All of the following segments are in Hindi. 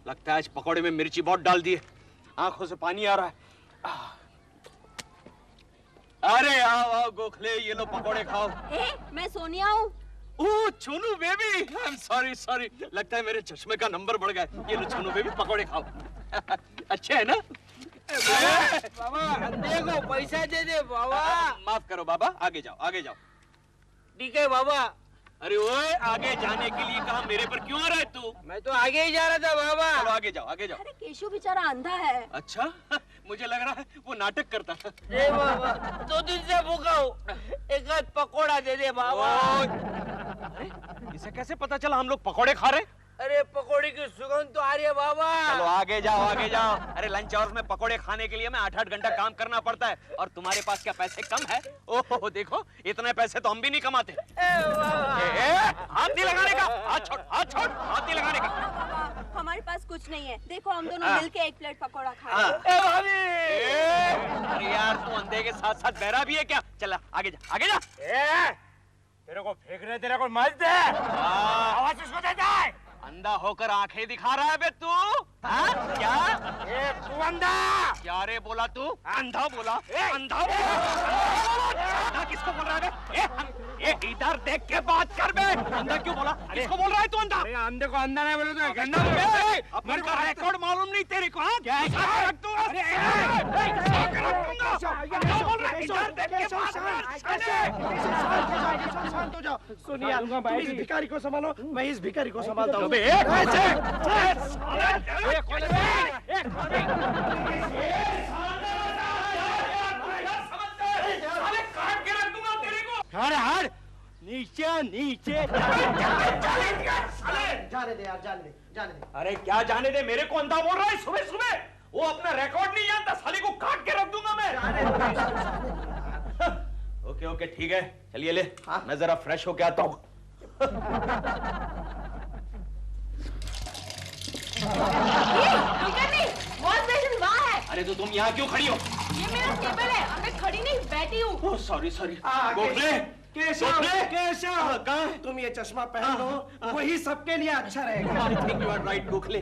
लगता है आज पकौड़े में मिर्ची बहुत डाल दी है, आंखों से पानी आ रहा है। अरे आओ आओ गोखले, ये लो पकौड़े खाओ। मैं सोनिया हूँ। Oh Chhonu baby, I am sorry sorry, लगता है मेरे चश्मे का नंबर बढ़ गया। ये लो छोनू बेबी पकौड़े खाओ। अच्छे है ना? बाबा अंधे को पैसा दे दे बाबा। माफ करो बाबा, आगे जाओ आगे जाओ। ठीक है बाबा। अरे ओए, आगे जाने के लिए कहा, मेरे पर क्यों आ रहा है तू? मैं तो आगे ही जा रहा था बाबा। चलो आगे जाओ आगे जाओ। अरे केशु बेचारा अंधा है। अच्छा, मुझे लग रहा है वो नाटक करता था। ए बाबा, 2 दिन से भूखा हूँ, एक आध पकोड़ा दे दे बाबा। अरे इसे कैसे पता चला हम लोग पकौड़े खा रहे? अरे पकोड़े की सुगंध तो आ रही है बाबा। चलो आगे जाओ आगे जाओ। अरे लंच आवर्स में पकौड़े खाने के लिए मैं 8-8 घंटा काम करना पड़ता है, और तुम्हारे पास क्या पैसे कम है? ओहो देखो, इतने पैसे तो हम भी नहीं कमाते। हाथ नहीं लगाने का, हाथ छोड़ हाथ छोड़, हाथ नहीं लगाने का। पापा, हमारे पास कुछ नहीं है, देखो हम दोनों मिलके एक प्लेट पकौड़ा खाए। अरे यार तू अंधे के साथ साथ बहरा भी है क्या? चला आगे जा आगे जा। तेरे को फेंक रहे, तेरे को मत दे। आवाज उसको देता है। अंधा होकर आंखें दिखा रहा है बे तू? हाँ? क्या? तू अंधा? क्या रे बोला तू? अंधा बोला? अंधा अंधा किसको बोल रहा है बे? इधर देख के बात कर बे। अंधा क्यों बोला? किसको बोल रहा है तू अंधा? अरे अंधे को अंधा नहीं बोले तो गंदा अपन का रिकॉर्ड मालूम नहीं तेरे को? हाँ? क्या रख दूंगा? शांत हो जाओ। सुनिए, तुम इस भिखारी को संभालो, मैं इस भिखारी को संभालता हूँ। हट नीचे नीचे। जाने दे यार, जाने दे जाने दे। अरे क्या जाने दे, मेरे को अंधा बोल रहा है सुबह सुबह? वो अपना रिकॉर्ड नहीं जानता, साले को काट के रख दूंगा मैं। ओके ओके ठीक है, चलिए ले। मैं जरा फ्रेश होके आता हूँ। अरे तो तुम यहाँ क्यों खड़ी हो? ये मेरा टेबल है, मैं खड़ी नहीं बैठी हूँ। Sorry sorry. गोखले, केशव, कहाँ है? तुम ये चश्मा पहन लो, वही सबके लिए अच्छा रहेगा। I think you are right Gokhale.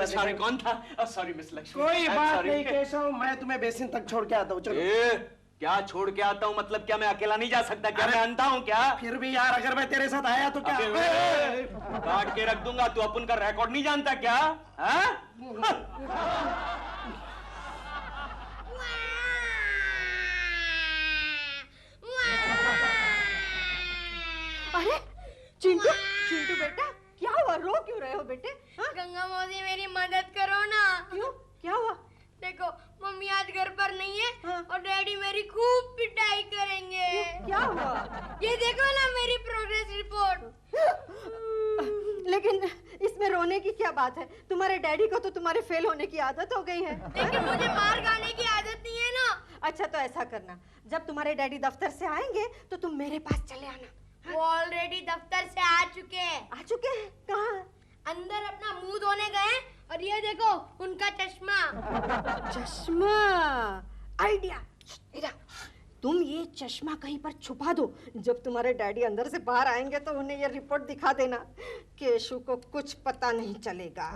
Sorry कौन था? Sorry miss Lakshmi. कोई बात नहीं केशव, मैं तुम्हें बेसिन तक छोड़ के आता हूँ। चलो। क्या छोड़ के आता हूँ मतलब? क्या मैं अकेला नहीं जा सकता? क्या मैं अंधा हूँ क्या? फिर भी यार, अगर मैं तेरे साथ आया तो क्या? काट के रख दूंगा। तू अपन का रिकॉर्ड नहीं जानता क्या? अरे चिंटू, चिंटू बेटा क्या हुआ? रो क्यों रहे हो बेटे? गंगा मौसी मेरी मदद करो ना। क्यों, क्या हुआ? देखो मम्मी आज घर पर नहीं है। हाँ। और डैडी मेरी खूब पिटाई करेंगे। क्या हुआ? ये देखो ना मेरी प्रोग्रेस रिपोर्ट। लेकिन इसमें रोने की क्या बात है? तुम्हारे डैडी को तो तुम्हारे फेल होने की आदत हो गई है। लेकिन मुझे मार खाने की आदत नहीं है ना। अच्छा तो ऐसा करना, जब तुम्हारे डैडी दफ्तर से आएंगे तो तुम मेरे पास चले आना। वो ऑलरेडी दफ्तर से आ चुके हैं। आ चुके हैं? कहाँ? अंदर अपना मुंह धोने गए, और ये देखो उनका चश्मा। चश्मा, आइडिया। तुम ये चश्मा कहीं पर छुपा दो, जब तुम्हारे डैडी अंदर से बाहर आएंगे तो उन्हें ये रिपोर्ट दिखा देना। केशु को कुछ पता नहीं चलेगा।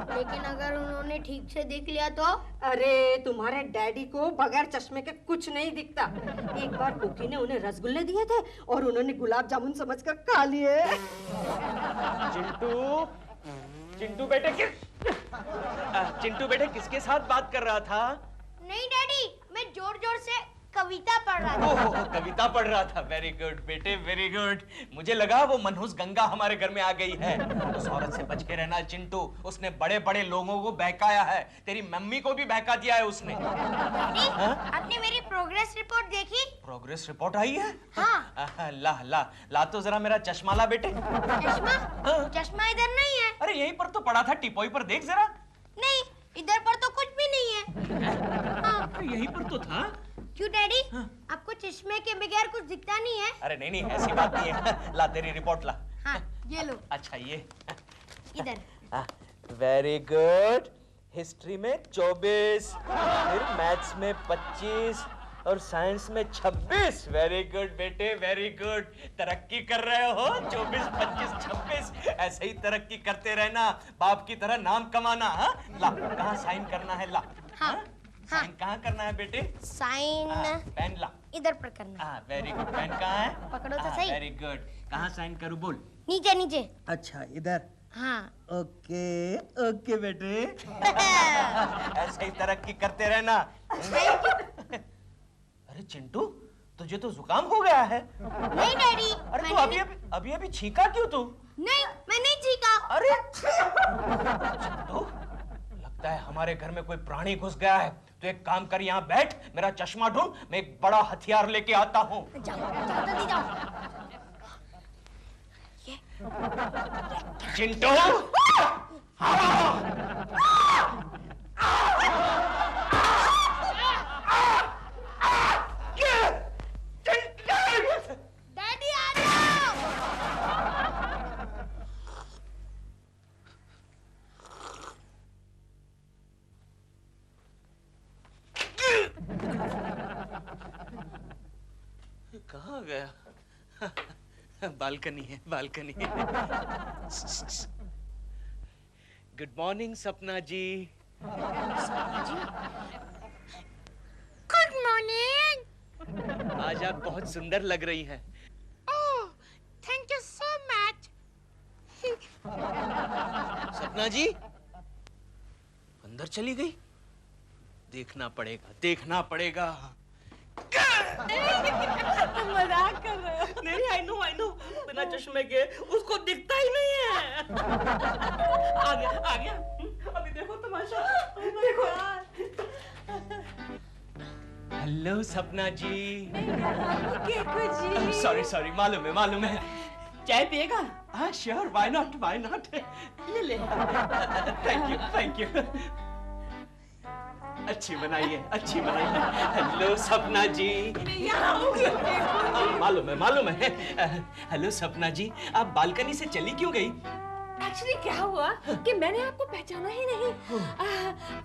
लेकिन अगर उन्होंने ठीक से देख लिया तो? अरे तुम्हारे डैडी को बगैर चश्मे के कुछ नहीं दिखता। एक बार कुकी ने उन्हें रसगुल्ले दिए थे और उन्होंने गुलाब जामुन समझकर खा लिए। चिंटू बेटे किसके साथ बात कर रहा था? नहीं डैडी, मैं जोर जोर से कविता पढ़ रहा था। ओह कविता पढ़ रहा था। वेरी गुड बेटे वेरी गुड। मुझे लगा वो मनहूस गंगा हमारे घर में आ गई है। उस औरत से बच के रहना चिंटू, उसने बड़े बड़े लोगों को बहकाया है। तेरी मम्मी को भी बहका दिया है उसने। डैडी, आपने मेरी प्रोग्रेस रिपोर्ट देखी? प्रोग्रेस रिपोर्ट आई है? हाँ। ला ला ला तो जरा मेरा चश्मा ला बेटे। चश्मा? चश्मा इधर नहीं है। अरे यहीं पर तो पड़ा था, टिपोई पर देख जरा। नहीं, इधर पर तो कुछ भी नहीं है। हाँ। यहीं पर तो था। क्यों डैडी? आपको चश्मे के बगैर कुछ दिखता नहीं है? अरे नहीं नहीं ऐसी बात नहीं है। ला तेरी रिपोर्ट ला। हाँ, ये लो। अच्छा ये इधर। Very good. हिस्ट्री में 24, फिर मैथ्स में 25, और साइंस में 26। वेरी गुड बेटे, वेरी गुड। तरक्की कर रहे हो। 24, 25, 26 ऐसे ही तरक्की करते रहना, बाप की तरह नाम कमाना। हाँ, ला कहाँ साइन करना है? ला हाँ, साइन कहाँ करना है बेटे? साइन पेन ला। इधर पर करना। हाँ, वेरी गुड। पेन कहाँ है? पकड़ो तो सही। Very good. कहाँ साइन करूँ बोल? नीचे नीचे। अच्छा इधर। हाँ। ओके ओके बेटे। ऐसे ही तरक्की करते रहना। अरे चिंटू, तुझे तो जुकाम हो गया है। नहीं डैडी। अरे तू अभी छींका क्यों तू? नहीं, मैं नहीं छींका। अरे चिंटू, लगता है हमारे घर में कोई प्राणी घुस गया है। तो एक काम कर, यहाँ बैठ, मेरा चश्मा ढूंढ, मैं एक बड़ा हथियार लेके आता हूँ। जाओ जाओ जल्दी जाओ। चिंटू, डैडी आ जाओ। कहाँ गया? बालकनी है, बालकनी है। गुड मॉर्निंग सपना जी। Good morning. आज आप बहुत सुंदर लग रही हैं। ओह, thank you so much. Sapna जी अंदर चली गई। देखना पड़ेगा, देखना पड़ेगा। मजाक कर रहे हो? नहीं, आई नो, बिना चश्मे के उसको दिखता ही नहीं है। आ गया। अभी देखो तमाशा, देखो। हेलो सपना जी। केकू जी। सॉरी, मालूम है। चाय पिएगा? हाँ श्योर, व्हाई नॉट। ले ले। Thank you. अच्छी बनाइए। हेलो सपना जी। मालूम है। हेलो सपना जी, आप बालकनी से चली क्यों गई? एक्चुअली क्या हुआ कि मैंने आपको पहचाना ही नहीं।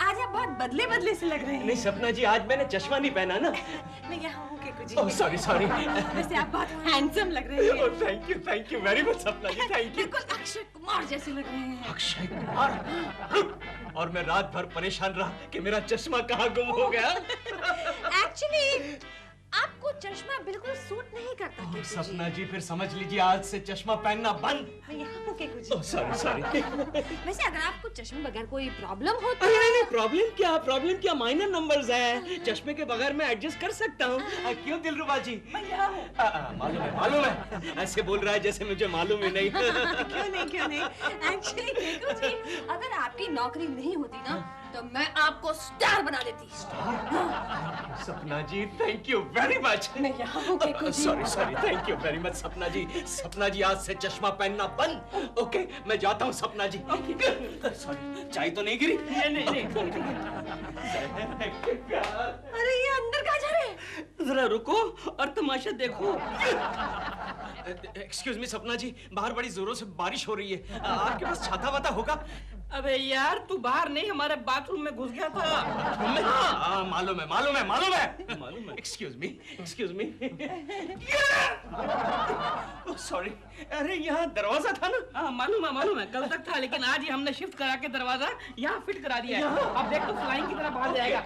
आज आप बहुत बदले से लग रहे हैं। नहीं सपना जी, आज मैंने चश्मा नहीं पहना ना। मैं यहाँ हूँ केकू जी। Oh sorry. वैसे आप बहुत हैंडसम लग रहे हैं। Thank you very much Sapna ji, thank you. बिल्कुल अक्षय कुमार जैसे लग रहे हैं। अक्षय कुमार? और मैं रात भर परेशान रहा कि मेरा चश्मा कहाँ गुम हो गया। एक्चुअली आपको चश्मा बिल्कुल सूट नहीं करता केकू जी। सपना जी फिर समझ लीजिए आज से चश्मा पहनना बंद। मैं यहाँ हूँ केकू जी। सॉरी। वैसे अगर आपको चश्मे बगैर कोई प्रॉब्लम हो तो नहीं, प्रॉब्लम क्या माइनर नंबर्स है। चश्मे के बगैर मैं एडजस्ट कर सकता हूँ। क्यों दिलरुबा जी? मैं यहाँ हूँ। मालूम है। ऐसे बोल रहा है जैसे मुझे मालूम ही नहीं। क्यों नहीं। एक्चुअली केकू जी, अगर आपकी नौकरी नहीं होती ना तो मैं आपको स्टार बना देती। Sapna ji thank you very much. मैं यहाँ हूँ Keku ji. Sorry thank you very much Sapna ji आज से चश्मा पहनना बंद। ओके मैं जाता हूँ सपना जी। सॉरी चाय तो नहीं गिरी? नहीं। अरे ये अंदर कहाँ जा रहे हैं? जरा रुको और तमाशा देखो। एक्सक्यूज मी सपना जी, बाहर बड़ी जोरों से बारिश हो रही है, आपके पास छाता वाता होगा? अबे यार तू बाहर नहीं हमारे बाथरूम में घुस गया था। हाँ मालूम है। Excuse me. सॉरी, अरे यहाँ दरवाजा था ना? हाँ मालूम है कल तक था, लेकिन आज ही हमने शिफ्ट करा के दरवाजा यहाँ फिट करा दिया है। अब देख तो फ्लाइंग की तरह बाहर जाएगा।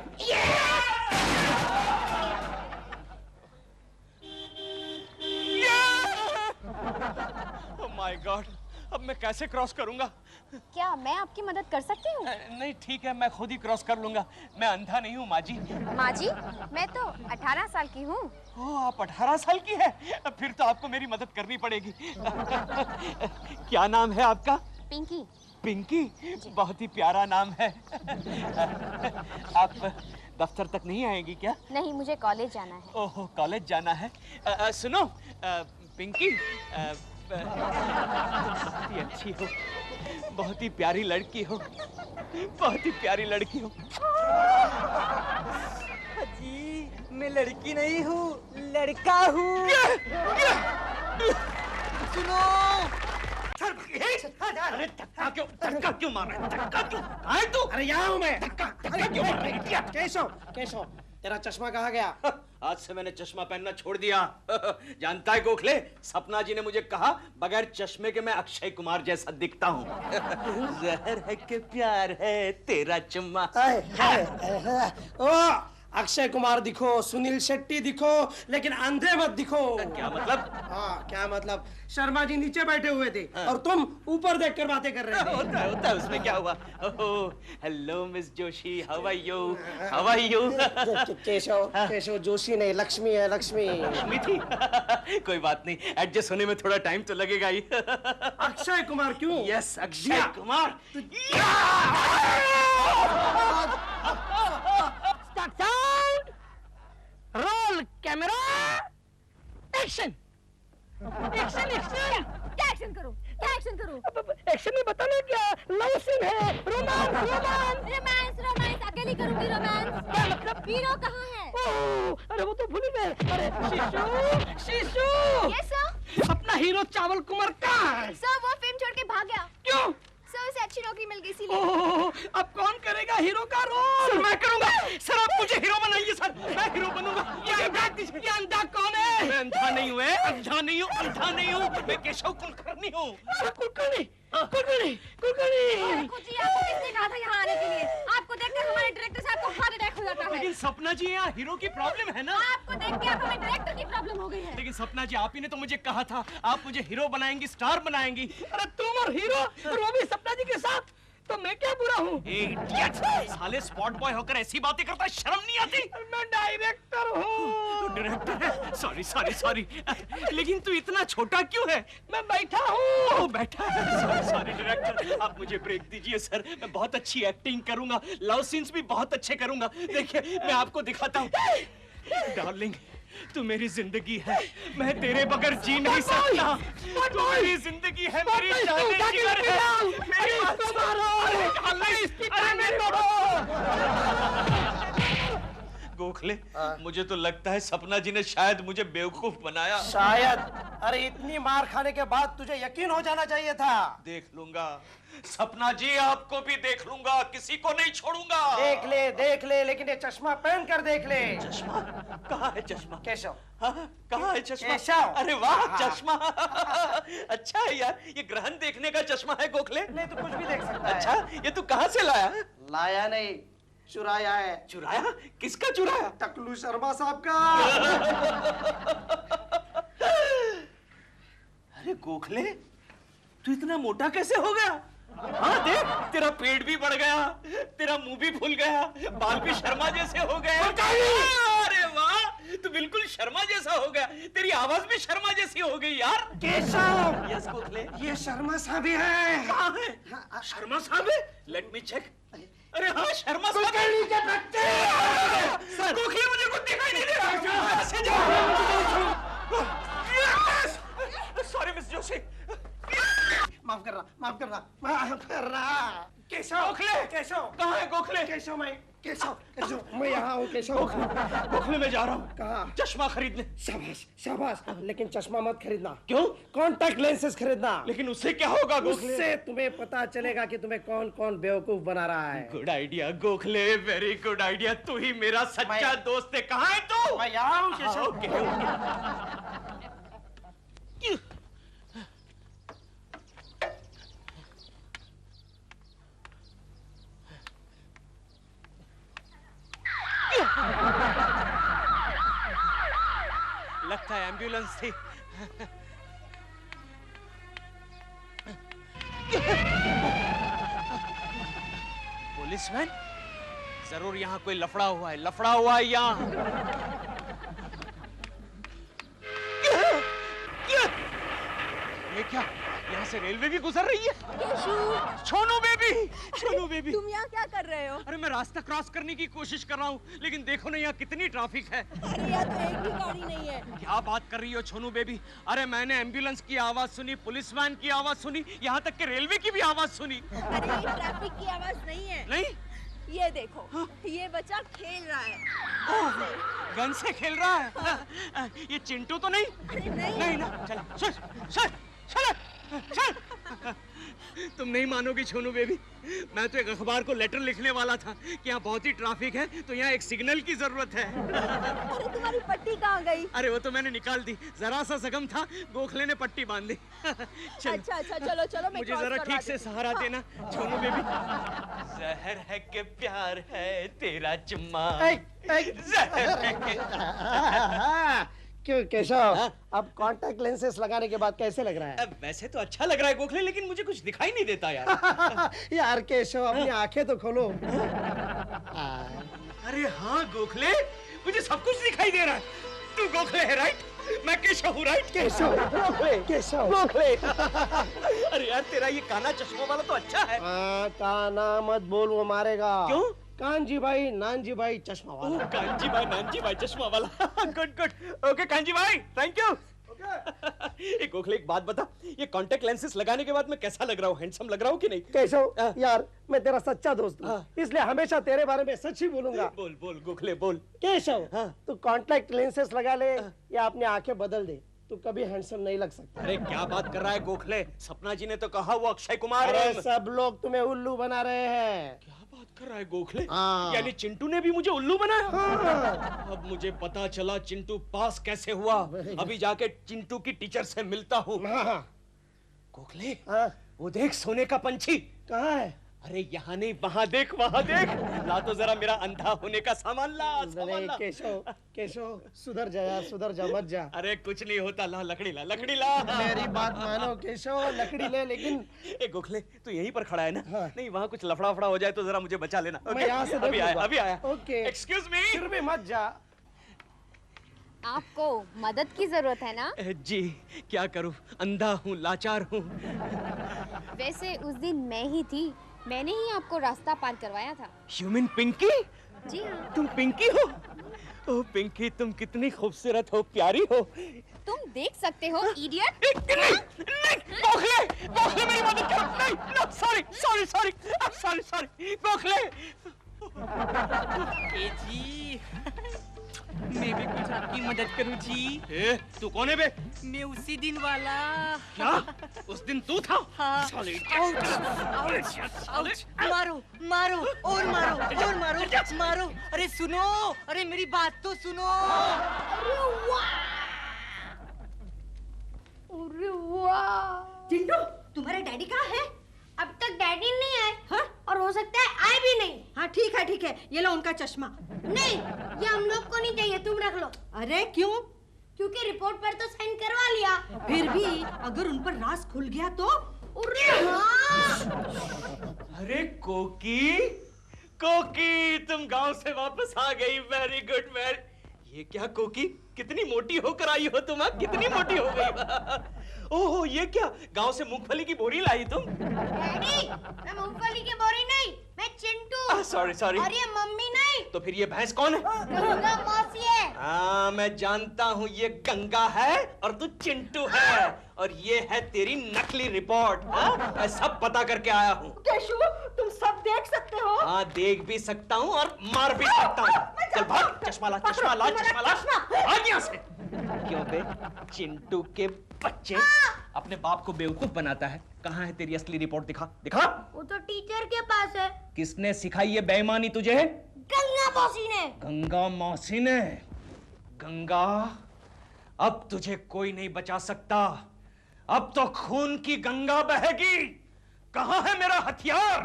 ओह माय गॉड, अब मैं कैसे क्रॉस करूंगा? क्या मैं आपकी मदद कर सकती हूँ? नहीं ठीक है, मैं खुद ही क्रॉस कर लूंगा। मैं अंधा नहीं हूँ माँ जी। माँ जी, मैं तो 18 साल की हूँ। ओह आप 18 साल की है? फिर तो आपको मेरी मदद करनी पड़ेगी। क्या नाम है आपका? पिंकी। पिंकी? बहुत ही प्यारा नाम है। आप दफ्तर तक नहीं आएगी क्या? नहीं, मुझे कॉलेज जाना है। ओह कॉलेज जाना है। सुनो पिंकी, बहुत ही अच्छी हो, बहुत ही प्यारी लड़की हो, बहुत ही प्यारी लड़की हो। जी मैं लड़की नहीं हूँ, लड़का हूँ। सुनो। अरे धक्का क्यों मार रहा है? धक्का क्यों? आए तू? अरे यहाँ हूँ मैं। धक्का क्यों मार रहा है? केशव, तेरा चश्मा कहाँ गया? आज से मैंने चश्मा पहनना छोड़ दिया। जानता है गोखले, सपना जी ने मुझे कहा बगैर चश्मे के मैं अक्षय कुमार जैसा दिखता हूँ। जहर है कि प्यार है तेरा चुम्मा। ओ अक्षय कुमार दिखो, सुनील शेट्टी दिखो, लेकिन अंधे मत दिखो। क्या मतलब? हाँ क्या मतलब, शर्मा जी नीचे बैठे हुए थे और तुम ऊपर देखकर बातें कर रहे थे। होता है, उसमें क्या हुआ? Hello miss Joshi, how are you? How are you? Keshav Joshi नहीं, लक्ष्मी है, लक्ष्मी। लक्ष्मी थी? कोई बात नहीं, एडजस्ट होने में थोड़ा टाइम तो लगेगा ही। अक्षय कुमार क्यों? Yes, Akshay Kumar. Sound roll camera action. Action action. क्या एक्शन करूं? क्या एक्शन करूं? एक्शन में बताना क्या, लव सीन है, रोमांस रोमांस। रोमांस रोमांस अकेली करूंगी रोमांस। क्या मतलब? हीरो कहाँ है? ओह, अरे वो तो भूल गए। अरे शीशु शीशु। Yes sir. अपना हीरो चावल कुमार कहाँ है? सर वो फिल्म छोड़ के भाग गया। क्यों? सर उसे अच्छी नौकरी मिल गई इसीलिए। ओह, अब कौन करेगा हीरो का रोल? सर मैं करूंगा। सर आप मुझे हीरो बनाइए सर, मैं हीरो बनूंगा। ये अंधा कौन है? मैं अंधा नहीं हूँ, अंधा नहीं हूँ, अंधा नहीं हूँ। मैं केशव कुलकर्णी हूँ। कुलकर्णी कुलकर्णी कुलकर्णी। जी आपको किसने कहा था यहाँ आने के लिए? आपको देखकर हमारे डायरेक्टर साहब को हार्ट अटैक हो जाता है। लेकिन सपना जी, यहाँ हीरो की प्रॉब्लम है ना। आपको देख के अब हमें डायरेक्टर की प्रॉब्लम हो गई है। लेकिन सपना जी, आप ही ने तो मुझे कहा था आप मुझे हीरो बनाएंगी, स्टार बनाएंगी। अरे तुम और हीरो और वो भी सपना जी के साथ, तो मैं क्या बुरा हूँ? इडियट! साले स्पॉट बॉय होकर ऐसी बातें करता है, शर्म नहीं आती? मैं डायरेक्टर हूँ। डायरेक्टर है? Sorry sorry sorry. लेकिन तू इतना छोटा क्यों है? मैं बैठा हूँ। ओ बैठा है। सॉरी सॉरी डायरेक्टर, आप मुझे ब्रेक दीजिए सर। मैं बहुत अच्छी एक्टिंग करूंगा, लव सीन्स भी बहुत अच्छे करूंगा। देखिए मैं आपको दिखाता हूँ। डार्लिंग, तू मेरी जिंदगी है, मैं तेरे बगैर जी नहीं सकता। तू मेरी जिंदगी है, मेरी जान जिगर है, मेरी गोखले, मुझे तो लगता है सपना जी ने शायद मुझे बेवकूफ बनाया। शायद? अरे इतनी मार खाने के बाद तुझे यकीन हो जाना चाहिए था। देख लूंगा सपना जी, आपको भी देख लूंगा, किसी को नहीं छोड़ूंगा। देख ले, लेकिन ये चश्मा पहन कर देख ले। चश्मा? कहाँ है चश्मा? केशव। हाँ, कहाँ है चश्मा? केशव। अरे वाह, चश्मा। अच्छा है यार, ये ग्रहण देखने का चश्मा है गोखले। नहीं तो कुछ भी देख सकता है। अच्छा, ये तू कहाँ से लाया? लाया नहीं, चुराया है। चुराया? किसका चुराया? टकलू शर्मा साहब का। अरे गोखले, तू इतना मोटा कैसे हो गया? हाँ देख, तेरा पेट भी बढ़ गया, तेरा मुंह भी फूल गया, बाल भी शर्मा जैसे हो गए। अरे वाह, तू बिल्कुल शर्मा जैसा हो गया, तेरी आवाज भी शर्मा जैसी हो गई यार। केशव। यस गोखले। ये शर्मा साहब ही है। कहाँ है? शर्मा साहब है? Let me check. अरे हाँ, शर्मा साहब। सर गोखले, मुझे कुछ दिखाई नहीं दे रहा। ऐसे जाओ। Sorry miss Joshi. माफ कर रहा। केशव। गोखले। केशव। कहाँ है गोखले? केशव मैं यहाँ हूँ। केशव। गोखले मैं जा रहा हूँ। कहाँ? चश्मा खरीदने। शाबाश, लेकिन चश्मा मत खरीदना। क्यों? कॉन्टैक्ट लेंसेज खरीदना। लेकिन उससे क्या होगा गोखले? उससे तुम्हें पता चलेगा कि तुम्हें कौन कौन बेवकूफ बना रहा है। Good idea Gokhale, very good idea. तू ही मेरा सच्चा दोस्त है। कहाँ है तू? मैं यहाँ हूँ केशव। ओके। लगता है एम्बुलेंस थी। पुलिसमैन? जरूर यहाँ कोई लफड़ा हुआ है, लफड़ा हुआ है यहाँ। ये क्या? यहाँ से रेलवे भी गुजर रही है? छोनू बेबी। तुम यहाँ क्या कर रहे हो? अरे मैं रास्ता क्रॉस करने की कोशिश कर रहा हूँ, लेकिन देखो ना यहाँ कितनी ट्रैफिक है। अरे यहाँ तो एक भी गाड़ी नहीं है। क्या बात कर रही हो छोनू बेबी? अरे मैंने एम्बुलेंस की आवाज सुनी, पुलिसमैन की आवाज सुनी, यहाँ तक कि रेलवे की भी आवाज सुनी। अरे ये ट्रैफिक की आवाज नहीं है। नहीं? ये देखो, ये बच्चा खेल रहा है। गन से खेल रहा है? ये चिंटू तो नहीं? अरे नहीं। नहीं ना, चल चल चल चल चल। तुम नहीं मानोगी छोनू बेबी, मैं तो एक अखबार को लेटर लिखने वाला था कि यहाँ बहुत ही ट्रैफिक है, तो यहाँ एक सिग्नल की जरूरत है। अरे तुम्हारी पट्टी कहाँ गई? अरे वो तो मैंने निकाल दी, जरा सा जख्म था, गोखले ने पट्टी बांध दी। अच्छा चलो चलो, मैं मुझे क्रॉस जरा करवा ठीक से देती हूँ। सहारा देना छोनू बेबी। जहर है कि प्यार है तेरा चुम्मा, जहर है कि... क्यों केशव, अब कांटेक्ट लेंसेस लगाने के बाद कैसे लग रहा है? वैसे तो अच्छा लग रहा है गोखले, लेकिन मुझे कुछ दिखाई नहीं देता यार। यार केशव, अपनी आंखें तो खोलो। अरे हाँ गोखले, मुझे सब कुछ दिखाई दे रहा है। तू गोखले है राइट, मैं केशव हूँ राइट। केशव, गोखले, केशव, गोखले। अरे यार तेरा ये काना चश्मा वाला तो अच्छा है। काना मत बोल, वो मारेगा। क्यों? कांजी भाई, नानजी भाई, चश्मा वाला। कांजी भाई, नानजी भाई, चश्मा वाला। गुड गुड, ओके कांजी भाई, थैंक यू। एक गोखले एक बात बता, ये कांटेक्ट लेंसेस लगाने के बाद मैं कैसा लग रहा हूँ? हैंडसम लग रहा हूँ कि नहीं? केशव यार, मैं तेरा सच्चा दोस्त हूँ, इसलिए हमेशा तेरे बारे में सच ही बोलूंगा। बोल बोल गोखले बोल। केशव, तू कांटेक्ट लेंसेस लगा ले या अपनी आंखें बदल दे, तू कभी हैंडसम नहीं लग सकता। अरे क्या बात कर रहा है गोखले, सपना जी ने तो कहा वो अक्षय कुमार अरे है। सब लोग तुम्हें उल्लू बना रहे हैं। क्या बात कर रहा है गोखले? हाँ। यानी चिंटू ने भी मुझे उल्लू बनाया? हाँ। अब मुझे पता चला चिंटू पास कैसे हुआ। अभी जाके चिंटू की टीचर से मिलता हूँ। हाँ। गोखले, हाँ। वो देख सोने का पंछी। कहाँ है? अरे यहाँ नहीं, वहाँ देख, वहाँ देख। ला तो जरा मेरा अंधा होने का सामान ला, सामान ला। केशव, केशव, सुधर जा यार, सुधर जा, मत जा। अरे कुछ नहीं होता, ला लकड़ी ला, लकड़ी ला। मेरी बात मानो केशव, लकड़ी ले, लेकिन ए गोखले, तू यहीं पर खड़ा है ना? हाँ। नहीं, वहाँ कुछ लफड़ा वफड़ा हो जाए तो जरा मुझे बचा लेना। मैं यहाँ से अभी आया, देखूंगा। अभी आया। ओके। Excuse me. फिर भी मत जा। आपको मदद की जरूरत है ना? जी, क्या करूं, अंधा हूँ, लाचार हूँ। वैसे उस दिन मैं ही थी, मैंने ही आपको रास्ता पार करवाया था। You mean Pinky? जी हाँ। तुम पिंकी हो? ओह पिंकी, तुम कितनी खूबसूरत हो, प्यारी हो। तुम देख सकते हो इडियट। नहीं, गोखले, गोखले मेरी मदद करो। नहीं, no, sorry, sorry, sorry, sorry, sorry, Gokhale. जी मैं भी कुछ आपकी मदद करूं जी। ए, तू कौन है बे? मैं उसी दिन वाला। क्या? उस दिन तू था? हाँ। साले। आउच, आउच, मारो, मारो, और मारो, और मारो, मारो। अरे सुनो, अरे मेरी बात तो सुनो। अरे वाह! चिंटू, तुम्हारे डैडी कहाँ है? अब तक डैडी नहीं आए। हाँ? और हो सकता है आए भी नहीं। हाँ ठीक है ठीक है, ये लो उनका चश्मा। नहीं, ये हम लोग को नहीं चाहिए, तुम रख लो। अरे क्यों? क्योंकि रिपोर्ट पर तो साइन करवा लिया। फिर भी अगर उन पर राज खुल गया तो? अरे हाँ! अरे कोकी, कोकी, तुम गांव से वापस आ गई। Very good, very. ये क्या कोकी, कितनी मोटी होकर आई हो तुम? कितनी मोटी हो गई? ओहो, ये क्या, गांव से मूंगफली की बोरी लाई तुम? डैडी, मैं मूंगफली की बोरी नहीं, मैं चिंटू। Sorry sorry. और ये मम्मी नहीं। तो फिर ये भैंस कौन है? गंगा मौसी है। हाँ, मैं जानता हूँ, ये गंगा है और तू चिंटू है, और ये है तेरी नकली रिपोर्ट। हाँ, मैं सब पता करके आया हूँ। केशु, तुम सब देख सकते हो? हाँ, देख भी सकता हूँ और मार भी सकता हूँ। चल भाग, चश्मा ला, चश्मा ला, चश्मा ला, भाग यहाँ से। क्यों बे, चिंटू के बच्चे अपने बाप को बेवकूफ बनाता है। कहाँ है तेरी असली रिपोर्ट? दिखा, दिखा। वो तो टीचर के पास है। किसने सिखाई ये बेईमानी तुझे? गंगा मौसी ने। गंगा मौसी ने? गंगा, अब तुझे कोई नहीं बचा सकता। अब तो खून की गंगा बहेगी। कहाँ है मेरा हथियार?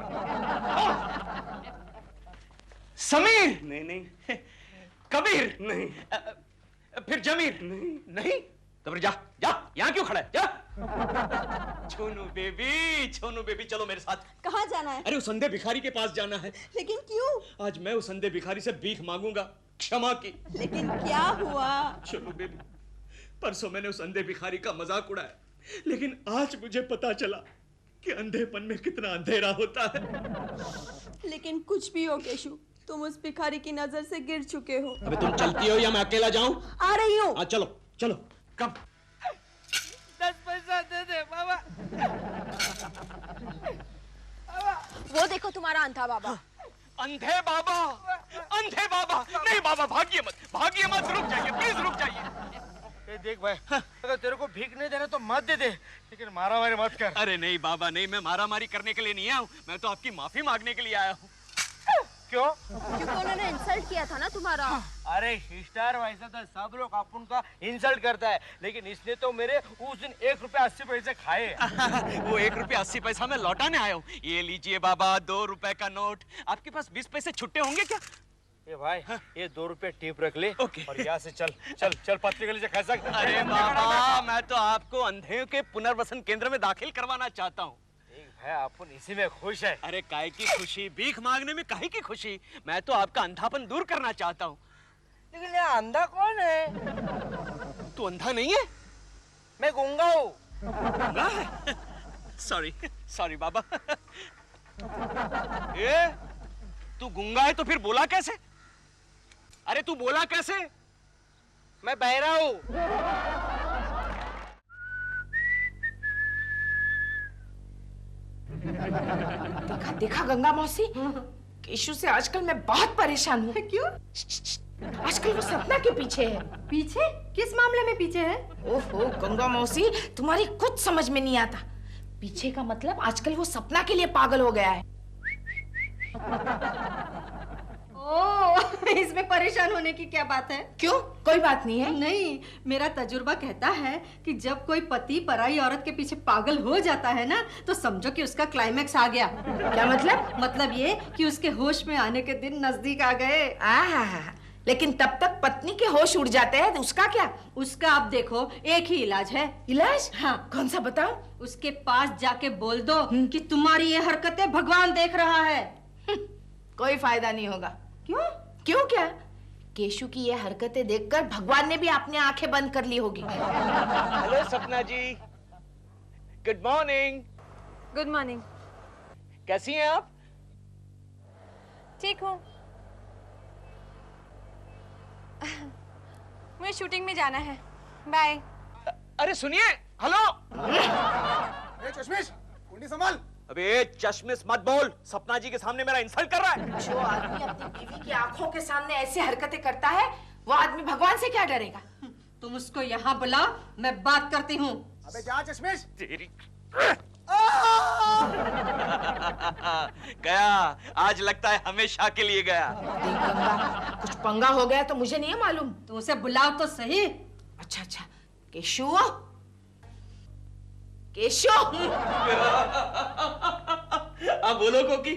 समीर? नहीं नहीं। कबीर? नहीं। फिर जमीर? नहीं नहीं। तो फिर जा, जा, यहाँ क्यों खड़ा है? जा। छोनू बेबी, छोनू बेबी, चलो मेरे साथ। कहाँ जाना है? अरे उस अंधे भिखारी के पास जाना है। लेकिन क्यों? आज मैं उस अंधे भिखारी से भीख मांगूंगा, क्षमा की। लेकिन क्या हुआ? चलो बेबी, परसों मैंने उस अंधे भिखारी का मजाक उड़ाया, लेकिन आज मुझे पता चला कि अंधेपन में कितना अंधेरा होता है। लेकिन कुछ भी हो केशु, तुम उस भिखारी की नजर से गिर चुके हो। अबे तुम चलती हो या मैं अकेला जाऊं? आ रही हूँ। हाँ चलो, चलो। कब? 10 पैसा दे दे बाबा। वो देखो तुम्हारा अंधा बाबा। अंधे बाबा, अंधे बाबा। नहीं बाबा, भागिए मत, भागिए मत, रुक जाइए, प्लीज रुक जाइए। ए देख भाई, अगर तेरे को भीख नहीं देना तो मत दे दे, लेकिन मारा मारी मत कर। अरे नहीं बाबा नहीं, मैं मारामारी करने के लिए नहीं आया हूँ, मैं तो आपकी माफी मांगने के लिए आया हूँ। क्यों? क्योंकि उन्होंने इंसल्ट किया था ना तुम्हारा। अरे सिस्टर, वैसा तो सब लोग अपन का इंसल्ट करता है, लेकिन इसने तो मेरे उस दिन 1 रुपया 80 पैसे खाए। वो 1 रुपया 80 पैसा मैं लौटाने आया हूँ। ये लीजिए बाबा 2 रुपए का नोट। आपके पास 20 पैसे छुट्टे होंगे क्या? ये भाई, ये 2 रुपए टिप रख ले। ओके। और यहाँ से चल चल चल, पत्नी गली से खा सकते। अरे बाबा, मैं तो आपको अंधे के पुनर्वसन केंद्र में दाखिल करवाना चाहता हूँ। भाई अपन इसी में खुश है। अरे काहे की खुशी, भीख मांगने में काहे की खुशी? मैं तो आपका अंधापन दूर करना चाहता हूँ। लेकिन ये अंधा कौन है? तू अंधा नहीं है? मैं गूंगा हूँ। सॉरी सॉरी बाबा। ये तू गूंगा है तो फिर बोला कैसे? अरे तू बोला कैसे? मैं बहरा हूँ। देखा देखा गंगा मौसी, केशु से आजकल मैं बहुत परेशान हूँ। क्यों? आजकल वो सपना के पीछे है। पीछे? किस मामले में पीछे है? ओहो गंगा मौसी, तुम्हारी कुछ समझ में नहीं आता। पीछे का मतलब आजकल वो सपना के लिए पागल हो गया है। ओह, इसमें परेशान होने की क्या बात है? क्यों? कोई बात नहीं है। नहीं, मेरा तजुर्बा कहता है कि जब कोई पति पराई औरत के पीछे पागल हो जाता है ना, तो समझो कि उसका क्लाइमेक्स आ गया। क्या मतलब? मतलब ये कि उसके होश में आने के दिन नजदीक आ गए। लेकिन तब तक पत्नी के होश उड़ जाते हैं, तो उसका क्या? उसका आप देखो, एक ही इलाज है। इलाज? हाँ। कौन सा बताओ? उसके पास जाके बोल दो कि तुम्हारी ये हरकतें भगवान देख रहा है। कोई फायदा नहीं होगा। क्यों? क्यों क्या? केशु की ये हरकतें देखकर भगवान ने भी अपनी आंखें बंद कर ली होगी। हेलो सपना जी, गुड मॉर्निंग। Good morning. कैसी हैं आप? ठीक हूँ। मुझे शूटिंग में जाना है, बाय। अरे सुनिए, हेलो। चश्मिश, कुंडी संभाल। अबे चश्मिश मत बोल, सपना जी के सामने मेरा इंसल्ट कर रहा है। जो आदमी अपनी बीवी की आंखों के सामने ऐसी हरकतें करता है, वो आदमी भगवान से क्या डरेगा? तुम उसको यहाँ बुलाओ, मैं बात करती हूँ। अबे जा चश्मिश। तेरी गया, आज लगता है हमेशा के लिए गया। देख गंगा, कुछ पंगा हो गया तो मुझे नहीं है मालूम। तुम उसे बुलाओ तो सही। अच्छा अच्छा, केशु, केशु। अब बोलो कोकी।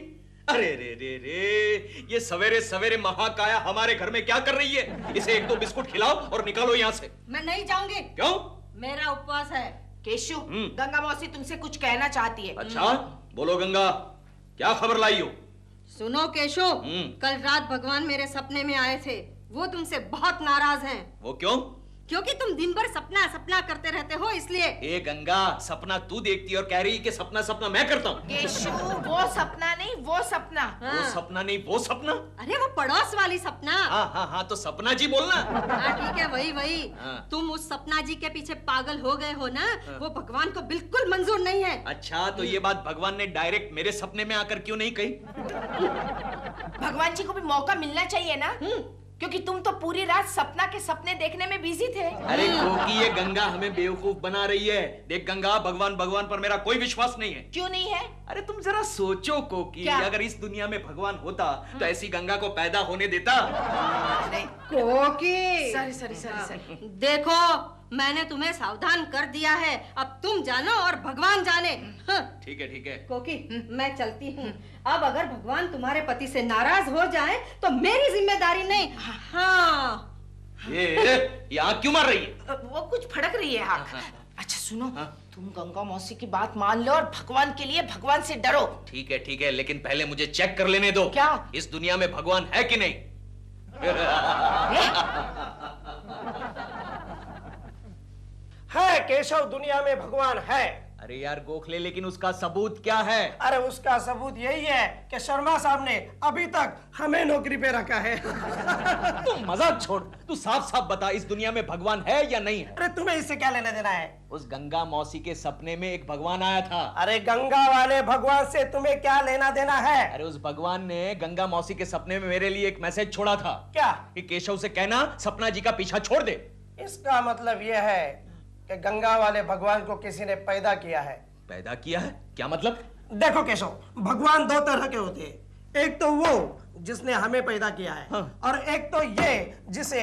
अरे रे रे रे, ये सवेरे सवेरे महाकाया हमारे घर में क्या कर रही है? इसे 1-2 बिस्कुट खिलाओ और निकालो यहाँ से। मैं नहीं जाऊंगी। क्यों? मेरा उपवास है। केशु, गंगा मौसी तुमसे कुछ कहना चाहती है। अच्छा, बोलो गंगा, क्या खबर लाई हो? सुनो केशु, कल रात भगवान मेरे सपने में आए थे। वो तुमसे बहुत नाराज हैं। वो क्यों? क्योंकि तुम दिन भर सपना सपना करते रहते हो, इसलिए। ए गंगा, सपना तू देखती है और कह रही है कि सपना सपना मैं करता हूँ। केशु, वो सपना नहीं, वो सपना। वो सपना नहीं, वो सपना। अरे वो पड़ोस वाली सपना। हाँ हाँ हाँ, तो सपना जी बोलना। हाँ ठीक है, वही वही। हाँ। तुम उस सपना जी के पीछे पागल हो गए हो ना, वो भगवान को बिल्कुल मंजूर नहीं है। अच्छा, तो ये बात भगवान ने डायरेक्ट मेरे सपने में आकर क्यों नहीं कही? भगवान जी को भी मौका मिलना चाहिए ना, क्योंकि तुम तो पूरी रात सपना के सपने देखने में बिजी थे। अरे क्योंकि ये गंगा हमें बेवकूफ बना रही है। देख गंगा, भगवान भगवान पर मेरा कोई विश्वास नहीं है। क्यों नहीं है? अरे तुम जरा सोचो कोकी, अगर इस दुनिया में भगवान होता तो ऐसी गंगा को पैदा होने देता? कोकी, सॉरी सॉरी सॉरी सॉरी। देखो, मैंने तुम्हें सावधान कर दिया है, अब तुम जानो और भगवान जाने। ठीक है ठीक है। कोकी, मैं चलती हूँ। अब अगर भगवान तुम्हारे पति से नाराज हो जाए तो मेरी जिम्मेदारी नहीं। हाँ। ये आँख क्यों मार रही है? वो कुछ फड़क रही है आँख। अच्छा सुनो, तुम गंगा मौसी की बात मान लो और भगवान के लिए भगवान से डरो। ठीक है, लेकिन पहले मुझे चेक कर लेने दो। क्या? इस दुनिया में भगवान है कि नहीं? है केशव, दुनिया में भगवान है। अरे यार गोखले, लेकिन उसका सबूत क्या है? अरे उसका सबूत यही है कि शर्मा साहब ने अभी तक हमें नौकरी पे रखा है। तू मजाक छोड़, तू साफ साफ बता, इस दुनिया में भगवान है या नहीं है? अरे तुम्हें इससे क्या लेना देना है? उस गंगा मौसी के सपने में एक भगवान आया था। अरे गंगा वाले भगवान से तुम्हें क्या लेना देना है? अरे उस भगवान ने गंगा मौसी के सपने में मेरे लिए एक मैसेज छोड़ा था। क्या? कि केशव से कहना सपना जी का पीछा छोड़ दे। इसका मतलब यह है कि गंगा वाले भगवान को किसी ने पैदा किया है। पैदा किया है? क्या मतलब? देखो केशव, भगवान दो तरह के होते हैं। एक तो वो जिसने हमें पैदा किया है, हाँ। और एक तो ये जिसे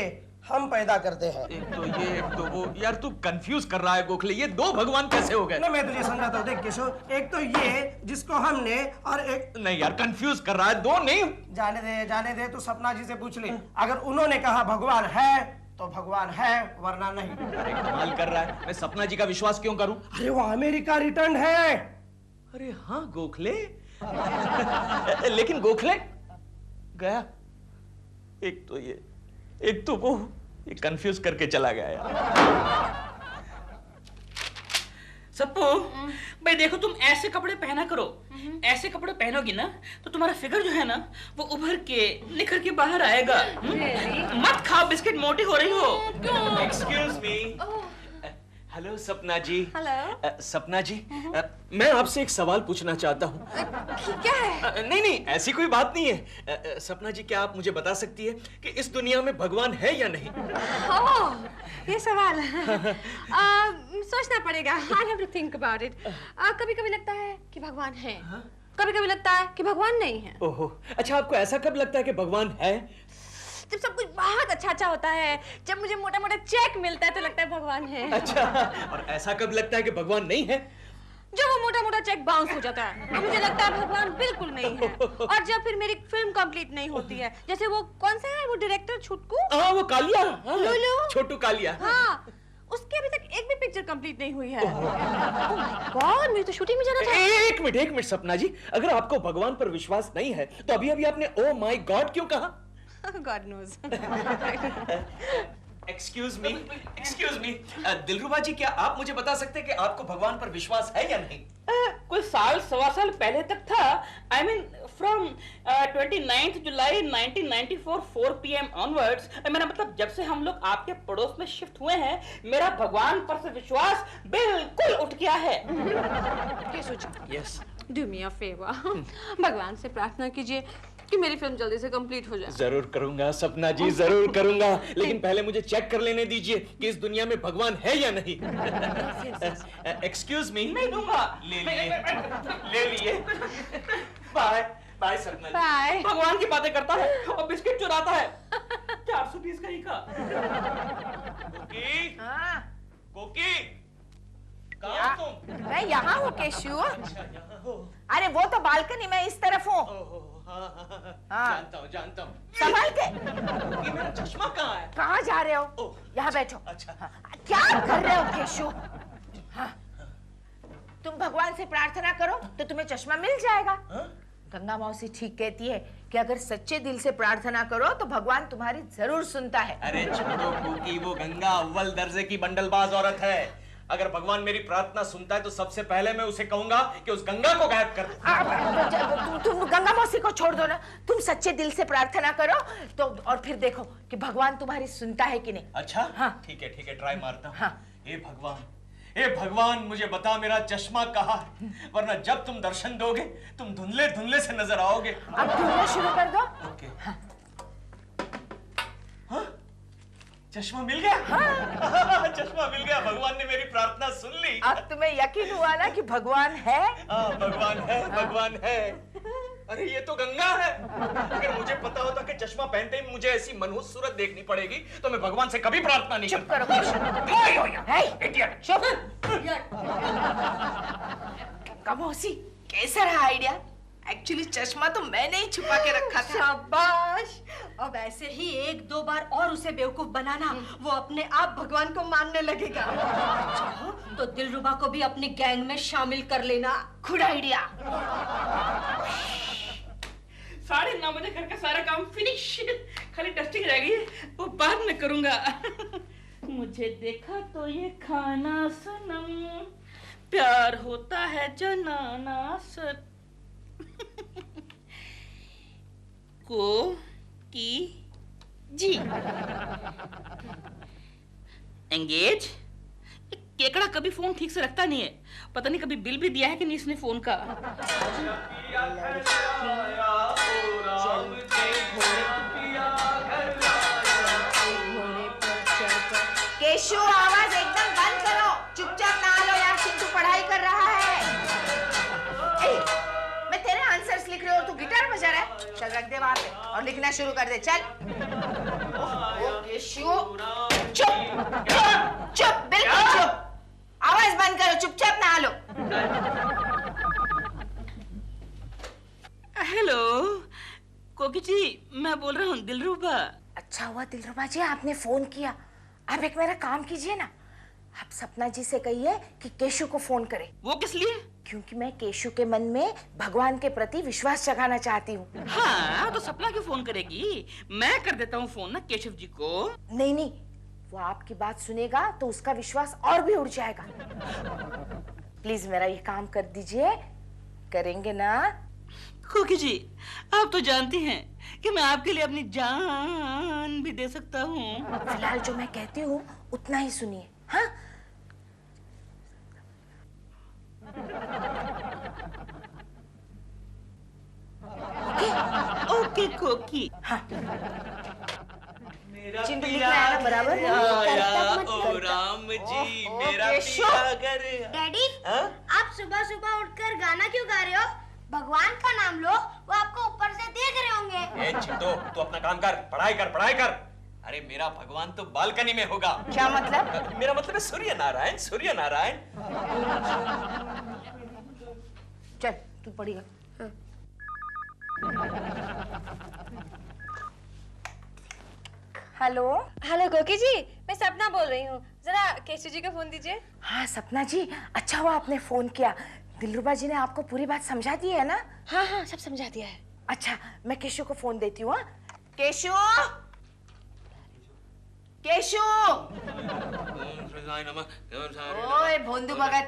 हम पैदा करते हैं। एक तो ये, एक तो वो। यार तू कंफ्यूज कर रहा है गोखले, ये दो भगवान कैसे हो गए? नहीं, मैं तुझे समझाता हूँ। देख केशव, एक तो ये जिसको हमने, और एक नहीं यार, कंफ्यूज कर रहा है, दो नहीं। जाने दे, तू सपना जी से पूछ ले। अगर उन्होंने कहा भगवान है तो भगवान है, वरना नहीं। अरे कमाल कर रहा है, मैं सपना जी का विश्वास क्यों करूं? अरे वो अमेरिका रिटर्न है। अरे हाँ गोखले। लेकिन गोखले गया, एक तो ये, एक तो वो, ये कंफ्यूज करके चला गया यार। सप्पू, भाई देखो, तुम ऐसे कपड़े पहना करो। ऐसे कपड़े पहनोगी ना तो तुम्हारा फिगर जो है ना वो उभर के निखर के बाहर आएगा। मत खाओ बिस्किट, मोटी हो रही हो। Excuse me. हेलो सपना जी। हेलो। सपना जी, मैं आपसे एक सवाल पूछना चाहता हूँ। क्या है? नहीं, ऐसी कोई बात नहीं है। सपना जी, क्या आप मुझे बता सकती है कि इस दुनिया में भगवान है या नहीं? ये सवाल सोचना पड़ेगा। I have to think about it. कभी-कभी लगता है कि भगवान है, कभी-कभी लगता है कि भगवान नहीं है। ओहो, अच्छा, आपको ऐसा कब लगता है कि भगवान है? जब सब कुछ बहुत अच्छा होता है, जब मुझे मोटा-मोटा चेक मिलता है तो लगता है भगवान है। अच्छा, और ऐसा कब लगता है कि भगवान नहीं है? जब वो मोटा-मोटा चेक बाउंस हो जाता है तो मुझे लगता है भगवान बिल्कुल नहीं है। और जब फिर मेरी फिल्म कंप्लीट नहीं होती है, जैसे वो कौन सा है वो डायरेक्टर छुटकू? हाँ, वो कालिया। लुलु? छोटू कालिया। हाँ, उसकी अभी तक एक भी पिक्चर कंप्लीट नहीं हुई है। ओह माय गॉड, मुझे तो शूटिंग में जाना था। एक मिनट सपना जी, अगर आपको भगवान पर विश्वास नहीं है तो अभी आपने ओ माय गॉड क्यों कहा? God knows. एक्सक्यूज मी, दिलरुबा जी, क्या आप मुझे बता सकते हैं कि आपको भगवान पर विश्वास है या नहीं? कोई साल सवा साल पहले तक था। I mean from 29th July 1994 4 PM onwards। मेरा मतलब जब से हम लोग आपके पड़ोस में शिफ्ट हुए हैं, मेरा भगवान पर से विश्वास बिल्कुल उठ गया है। Yes, Do me a favor. भगवान से प्रार्थना कीजिए कि मेरी फिल्म जल्दी से कंप्लीट हो जाए। जरूर करूंगा सपना जी, जरूर करूंगा, लेकिन पहले मुझे चेक कर लेने दीजिए कि इस दुनिया में भगवान है या नहीं। Excuse me. नहीं दूंगा। ले लिए। बाय सपना जी। बाय। भगवान की बातें करता है और बिस्किट चुराता है। 420 का ही का। कोकी, हाँ, कोकी, कहाँ हो तुम? मैं यहाँ हूँ केशु। अच्छा, यहाँ हो। अरे वो तो बालकनी में इस तरफ हूँ। हाँ, जानता हूँ। संभाल के। कोकी, मेरा चश्मा कहाँ है? कहाँ जा रहे हो? ओह, यहाँ बैठो। अच्छा। क्या कर रहे हो केशु? हाँ, तुम भगवान से प्रार्थना करो तो तुम्हें चश्मा मिल जाएगा। गंगा मौसी ठीक कहती है कि अगर सच्चे दिल से प्रार्थना करो तो भगवान तुम्हारी जरूर सुनता है। अरे छोड़ो कोकी, वो गंगा अव्वल दर्जे की बंडलबाज औरत है। अगर भगवान मेरी प्रार्थना सुनता है तो सबसे पहले मैं उसे कहूंगा कि उस गंगा को गायब कर दे। तुम गंगा मौसी को छोड़ दो ना, तुम सच्चे दिल से प्रार्थना करो तो, और फिर देखो कि भगवान तुम्हारी सुनता है कि नहीं। अच्छा, हाँ। ठीक है, ट्राई मारता हूँ। हाँ। हे भगवान, मुझे बता मेरा चश्मा कहाँ है, वरना जब तुम दर्शन दोगे तुम धुंधले धुंधले से नजर आओगे। अब ढूंढना शुरू कर दो। ओके। हाँ? चश्मा मिल गया। हाँ। चश्मा मिल गया, भगवान ने मेरी प्रार्थना सुन ली। अब तुम्हें यकीन हुआ ना कि भगवान है? हाँ, भगवान है। अरे ये तो गंगा है। अगर मुझे पता होता कि चश्मा पहनते ही मुझे ऐसी मनहूस सूरत देखनी पड़ेगी तो मैं भगवान से कभी प्रार्थना नहीं चुप करता। करो। चुप। गंगा मौसी, कैसा रहा आइडिया? एक्चुअली चश्मा तो मैंने ही छुपा के रखा था। शाबाश। अब ऐसे ही एक दो बार और उसे बेवकूफ बनाना, वो अपने आप भगवान को मानने लगेगा। चाहो तो दिलरुबा को भी अपनी गैंग में शामिल कर लेना। Good idea. 9:30 बजे घर का सारा काम फिनिश, खाली टेस्टिंग रह गई, वो बाद में करूंगा। मुझे देखा तो ये खाना सनम, प्यार होता है जनाना सर। को की जी एंगेज। केकड़ा कभी फोन ठीक से रखता नहीं है, पता नहीं कभी बिल भी दिया है कि नहीं इसने फोन का। केशु आवाज एकदम बंद करो, चुपचाप नहा लो यार, चिंटू पढ़ाई कर रहा है। मैं तेरे आंसर्स लिख रही हूँ और तू गिटार बजा रहा है। चल रख दे वहां पे और लिखना शुरू कर दे, चल। केशु चुप चुप चुप, बिल्कुल चुप, आवाज बंद करो, चुपचाप नहा लो। हेलो कोकी जी, मैं बोल रहा हूँ दिलरुबा। अच्छा हुआ दिलरुबा जी आपने फोन किया। आप एक मेरा काम कीजिए ना, आप सपना जी से कहिए कि केशु को फोन करे। वो किस लिए? क्योंकि मैं केशु के मन में भगवान के प्रति विश्वास जगाना चाहती हूँ। हाँ तो सपना क्यों फोन करेगी, मैं कर देता हूँ फोन ना केशव जी को। नहीं नहीं, वो आपकी बात सुनेगा तो उसका विश्वास और भी उड़ जाएगा। प्लीज मेरा ये काम कर दीजिए, करेंगे ना? कोकी जी आप तो जानती हैं कि मैं आपके लिए अपनी जान भी दे सकता हूँ। फिलहाल जो मैं कहती हूँ उतना ही सुनिए, हाँ? ओके कोकी। हाँ। मेरा चिंटू लिख रहा है ना बराबर? ओ राम जी, मेरा पिया घर। डैडी, आप सुबह सुबह उठकर गाना क्यों गा रहे हो? भगवान का नाम लो, वो आपको ऊपर से देख रहे होंगे। ए चिंटू, तू अपना काम कर, पढ़ाई कर, पढ़ाई कर। अरे मेरा भगवान तो बालकनी में होगा। क्या मतलब? मेरा मतलब है सूर्य नारायण, सूर्य नारायण। चल तू पढ़ेगा। हेलो हेलो कोकी जी, मैं सपना बोल रही हूँ, जरा केशु जी को फोन दीजिए। हाँ सपना जी, अच्छा हुआ आपने फोन किया। दिलरुबा जी ने आपको पूरी बात समझा दी है ना? हाँ हाँ सब समझा दिया है। अच्छा मैं केशु को फोन देती हूँ। केशु, केशु। ओए भोंदू भगत,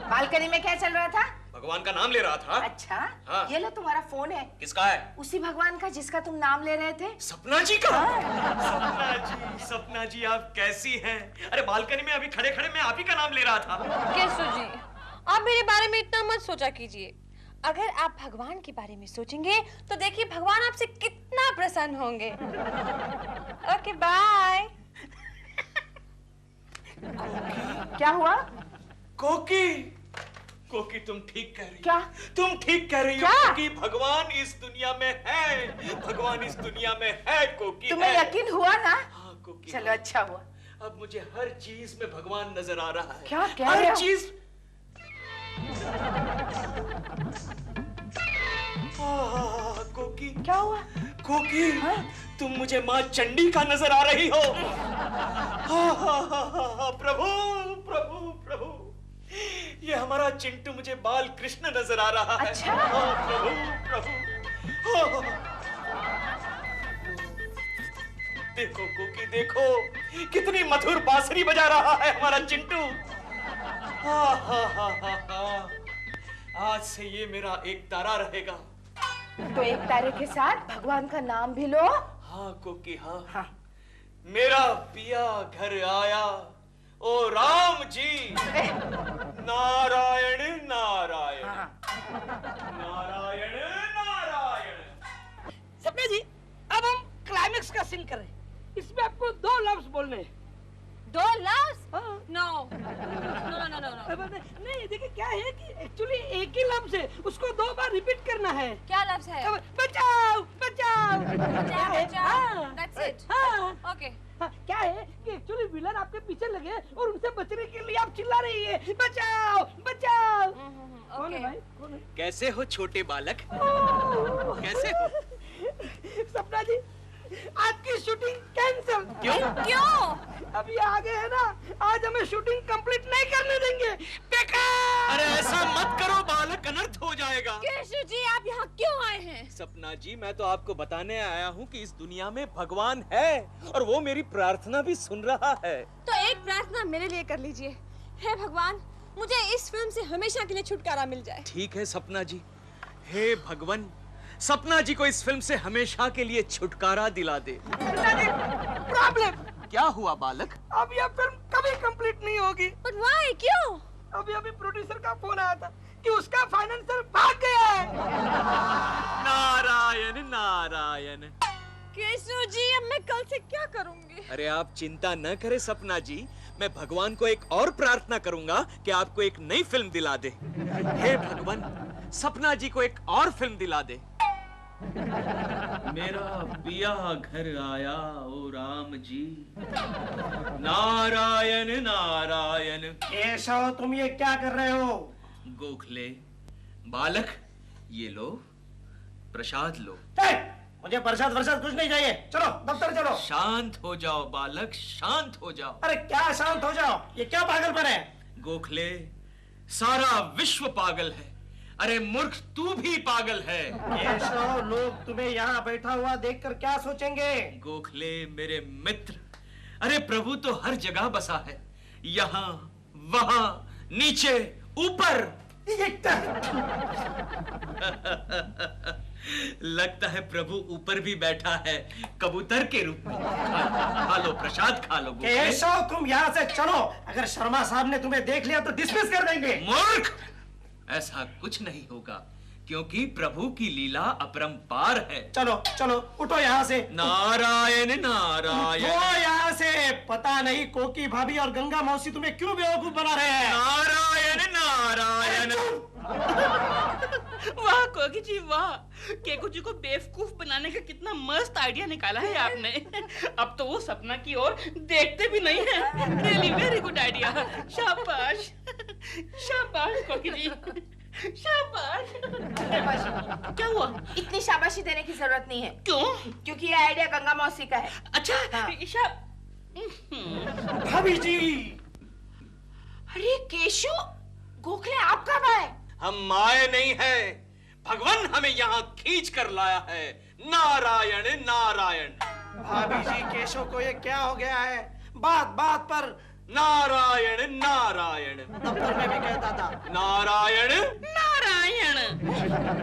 बालकनी में क्या चल रहा था? भगवान का नाम ले रहा था। अच्छा हाँ। ये लो तुम्हारा फोन है। किसका है? उसी भगवान का जिसका तुम नाम ले रहे थे। सपना जी का? सपना जी आप कैसी हैं? अरे बालकनी में अभी खड़े खड़े मैं आप ही का नाम ले रहा था। केशु जी आप मेरे बारे में इतना मत सोचा कीजिए। अगर आप भगवान के बारे में सोचेंगे तो देखिए भगवान आपसे कितना प्रसन्न होंगे। Okay bye. क्या हुआ? कोकी, कोकी तुम ठीक कह रही हो। क्या? तुम ठीक कह रही हो क्या? कोकी, भगवान इस दुनिया में है, भगवान इस दुनिया में है कोकी। तुम्हें है। यकीन हुआ ना? हाँ कोकी। चलो अच्छा हुआ। अब मुझे हर चीज में भगवान नजर आ रहा है। क्या कह रहे हर हो? चीज। कोकी क्या हुआ? कोकी, हाँ? तुम मुझे माँ चंडी का नजर आ रही हो। प्रभु प्रभु प्रभु, ये हमारा चिंटू मुझे बाल कृष्ण नजर आ रहा है। अच्छा? प्रभु प्रभु। देखो कोकी देखो, कितनी मधुर बांसुरी बजा रहा है हमारा चिंटू। आज से ये मेरा एक तारा रहेगा। तो एक तारे के साथ भगवान का नाम भी लो। हाँ कोकी हाँ। हाँ। मेरा पिया घर आया, ओ राम जी, नारायण नारायण। हाँ। नारायण नारायण। सपना जी अब हम क्लाइमेक्स का सीन कर रहे हैं, इसमें आपको 2 लफ्ज बोलने हैं। 2 लफ्ज? हाँ। No no no no no. नहीं देखिए क्या है कि एक्चुअली एक ही लफ्ज है, उसको 2 बार रिपीट करना है। क्या लफ्ज है? बचाओ बचाओ। बचाओ बचाओ। हाँ। That's it. हाँ। Okay. हाँ, क्या है कि एक्चुअली विलन आपके पीछे लगे और उनसे बचने के लिए आप चिल्ला रही है बचाओ बचाओ। कौन है Okay. भाई? कौन है? कैसे हो छोटे बालक? कैसे हो? सपना जी आपकी शूटिंग कैंसिल। क्यों? क्यों? अभी आगे है ना, आज हमें शूटिंग कंप्लीट नहीं करने देंगे। बेकार। अरे ऐसा मत करो बालक, अनर्थ हो जाएगा। केशु जी आप यहाँ क्यों आए हैं? सपना जी मैं तो आपको बताने आया हूँ कि इस दुनिया में भगवान है और वो मेरी प्रार्थना भी सुन रहा है। तो एक प्रार्थना मेरे लिए कर लीजिए। हे भगवान, मुझे इस फिल्म से हमेशा के लिए छुटकारा मिल जाए। ठीक है सपना जी। हे भगवान, सपना जी को इस फिल्म से हमेशा के लिए छुटकारा दिला दे। प्रॉब्लम क्या हुआ बालक? अब यह फिल्म कभी कंप्लीट नहीं होगी। But why? क्यों? अभी प्रोड्यूसर का फोन आया था कि उसका फाइनेंसर भाग गया है। नारायण नारायण। केशव जी अब मैं कल से क्या करूंगी? अरे आप चिंता न करें सपना जी, मैं भगवान को एक और प्रार्थना करूंगा कि आपको एक नई फिल्म दिला दे। हे भगवान, सपना जी को एक और फिल्म दिला दे। मेरा पिया घर आया ओ राम जी, नारायण नारायण। केशव, तुम ये क्या कर रहे हो? गोखले बालक, ये लो प्रसाद लो। मुझे प्रसाद वरसाद कुछ नहीं चाहिए, चलो दफ्तर चलो। शांत हो जाओ बालक, शांत हो जाओ। अरे क्या शांत हो जाओ, ये क्या पागलपन है? गोखले, सारा विश्व पागल है। अरे मूर्ख, तू भी पागल है। केशव, लोग तुम्हें यहाँ बैठा हुआ देखकर क्या सोचेंगे? गोखले मेरे मित्र, अरे प्रभु तो हर जगह बसा है, यहाँ वहां नीचे ऊपर। लगता है प्रभु ऊपर भी बैठा है कबूतर के रूप में। खा लो प्रसाद, खा लो। केशव, तुम यहाँ से चलो, अगर शर्मा साहब ने तुम्हें देख लिया तो डिसमिस कर देंगे। मूर्ख, ऐसा कुछ नहीं होगा क्योंकि प्रभु की लीला अपरंपार है। चलो चलो, उठो यहाँ से। नारायण नारायण। उठो यहाँ से। पता नहीं कोकी भाभी और गंगा मौसी तुम्हें क्यों बेवकूफ बना रहे हैं। नारायण नारायण। वाह कोकी जी वाह, केकू जी को बेवकूफ बनाने का कितना मस्त आइडिया निकाला है आपने। अब तो वो सपना की ओर देखते भी नहीं है। Really very good idea. शाबाश शाबाश कोकी जी, शाबाश। क्या हुआ? इतनी शाबाशी देने की जरूरत नहीं है। क्यों? क्योंकि ये आइडिया गंगा मौसी का है। अच्छा हाँ। भाभी जी। अरे केशु, गोखले आप कब आए? हम आए नहीं है, भगवान हमें यहाँ खींच कर लाया है। नारायण नारायण। भाभी जी, केशव को ये क्या हो गया है? बात बात पर नारायण नारायण। दफ्तर में भी कहता था नारायण नारायण।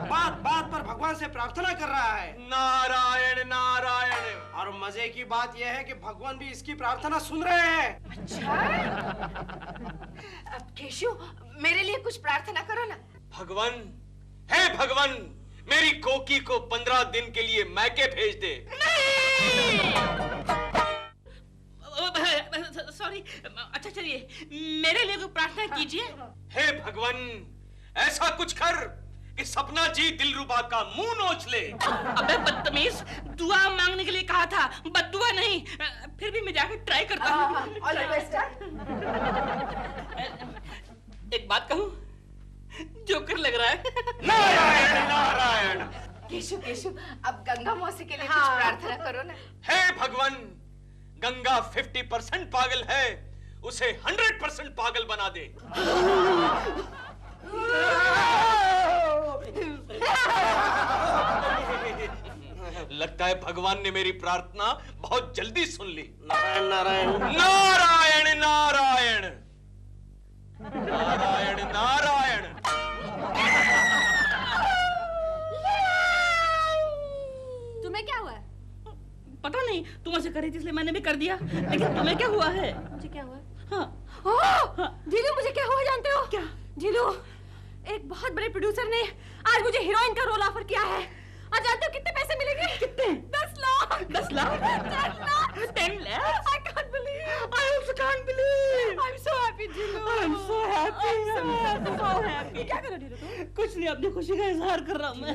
बात बात पर भगवान से प्रार्थना कर रहा है। नारायण नारायण। और मजे की बात यह है कि भगवान भी इसकी प्रार्थना सुन रहे हैं। अच्छा। अब केशु, मेरे लिए कुछ प्रार्थना करो ना। भगवान, हे भगवान, मेरी कोकी को 15 दिन के लिए मैके भेज दे। सॉरी, अच्छा चलिए मेरे लिए कोई प्रार्थना कीजिए। हे भगवान, ऐसा कुछ कर कि सपना जी दिलरुबा का मुंह नोच ले। अबे बदतमीज, दुआ मांगने के लिए कहा था, बद्दुआ नहीं। फिर भी मैं जाकर ट्राई करता हूँ। All the best. एक बात कहूँ, जोकर लग रहा है। नारायण नारायण। केशु केशु, अब गंगा मौसी के लिए कुछ प्रार्थना करो ना। हे भगवान, गंगा 50% पागल है, उसे 100% पागल बना दे। लगता है भगवान ने मेरी प्रार्थना बहुत जल्दी सुन ली। नारायण नारायण। नारायण नारायण। नारायण नारायण। तुम्हें क्या हुआ है? पता नहीं, तुम ऐसे कर रही थी इसलिए मैंने भी कर दिया। लेकिन तुम्हें क्या हुआ है? मुझे क्या हुआ? हाँ। जीलू, मुझे क्या हुआ जानते हो? क्या? जीलू, एक बहुत बड़े प्रोड्यूसर ने आज मुझे हीरोइन का रोल ऑफर किया है। और जानते हो कितने पैसे मिलेंगे? कितने? 10 lakh. 10 lakh? 10 lakh. 10 lakhs? I can't believe. I also can't believe. I'm so happy, जीलू। I'm so happy. I'm so happy. क्या कर रहे हो जीलू तुम? कुछ नहीं, अपनी खुशी का इजहार कर रहा हूँ मैं।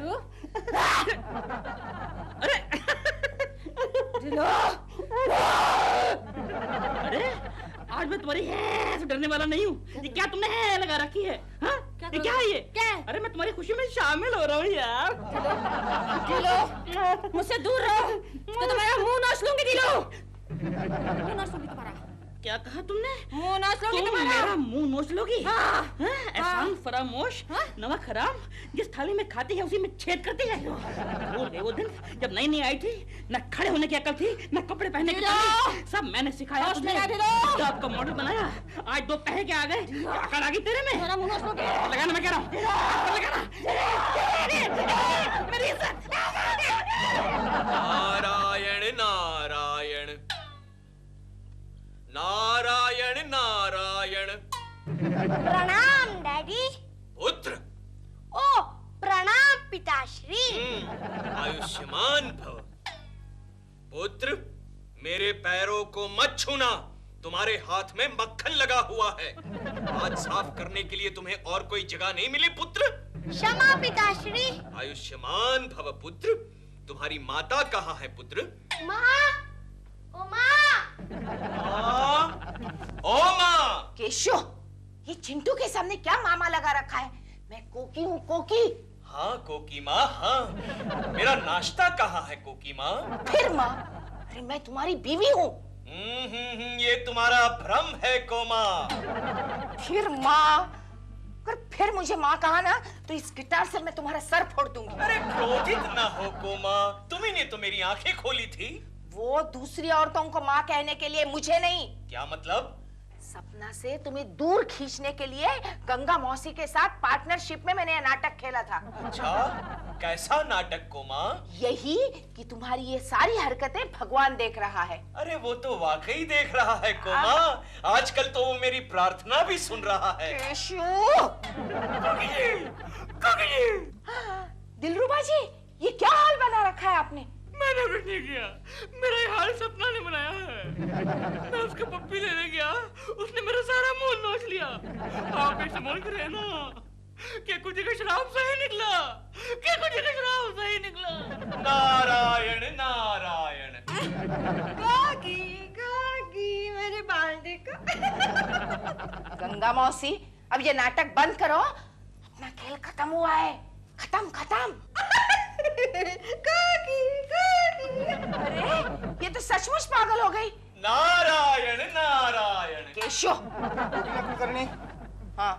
अरे जीलू, अरे आज मैं तुम्हारी है से डरने वाला नहीं हूँ। ये क्या तुमने है लगा रखी है? हाँ? ये क्या है ये? क्या है? अरे मैं तुम्हारी खुशी में शामिल हो रहा हूँ यार। जीलू, मुझसे दूर रहो तो तुम्हारा मुंह नोच लूंगी। जीलू, मुंह नोच लूंगी तुम्हारा। क्या कहा तुमने? मुंह नोच लूंगी तुम तुम्हारा। मेरा मुंह नोच लोगी? हाँ। एहसान फरामोश, नमक हराम, जिस थाली में खाती है उसी में छेद करती है। भूल गए वो दिन जब नई नई आई थी, न खड़े होने की अकल थी, न कपड़े पहनने की थी। सब मैंने सिखाया तुझे, तो आपका मॉडल बनाया। आज 2 पैसे के आ गए, अकल आ गई तेरे में। मेरा मुंह नोच लूंगी। लगाना, मैं कह रहा हूँ लगाना। मेरी इज्जत। नारायण नारायण। नारायण नारायण। प्रणाम डैडी। पुत्र। ओ प्रणाम पिताश्री। आयुष्मान भव। पुत्र, मेरे पैरों को मत छूना, तुम्हारे हाथ में मक्खन लगा हुआ है। हाथ साफ करने के लिए तुम्हें और कोई जगह नहीं मिली पुत्र? क्षमा पिताश्री। आयुष्मान भव पुत्र। तुम्हारी माता कहाँ है पुत्र? माँ, ओ माँ। ओ माँ। केशो, ये चिंटू के सामने क्या मामा लगा रखा है? मैं कोकी हूँ, कोकी। हाँ कोकी माँ, हाँ। मेरा नाश्ता कहाँ है कोकी माँ? फिर माँ, अरे मैं तुम्हारी बीवी हूँ। ये तुम्हारा भ्रम है कोमा। फिर माँ, अगर फिर मुझे माँ कहा ना तो इस गिटार से मैं तुम्हारा सर फोड़ दूंगी। अरे क्रोधित ना हो कोमा, तुम्ही ने तो मेरी आंखें खोली थी। वो दूसरी औरतों को माँ कहने के लिए, मुझे नहीं। क्या मतलब? सपना से तुम्हें दूर खींचने के लिए गंगा मौसी के साथ पार्टनरशिप में मैंने यह नाटक खेला था। अच्छा, कैसा नाटक कोमा? यही कि तुम्हारी ये सारी हरकतें भगवान देख रहा है। अरे वो तो वाकई देख रहा है कोमा। आजकल तो वो मेरी प्रार्थना भी सुन रहा है। दिलरुबा जी, ये क्या हाल बना रखा है आपने? मैंने कुछ नहीं किया, मेरा ये हाल सपना ने बनाया है। मैं उसको पप्पी लेने गया, उसने मेरा सारा मुंह नोच लिया। आप भी समझ रहे ना कि कुछ का शराब सही निकला, कि कुछ का शराब सही निकला। नारायण नारायण। काकी, काकी, मेरे बांडे का। गंगा मौसी, अब ये नाटक बंद करो। अपना खेल खत्म हुआ है, खत्म खत्म। काकी, काकी। अरे ये तो सचमुच पागल हो गई। नारायण नारायण। केशो, करनी। हाँ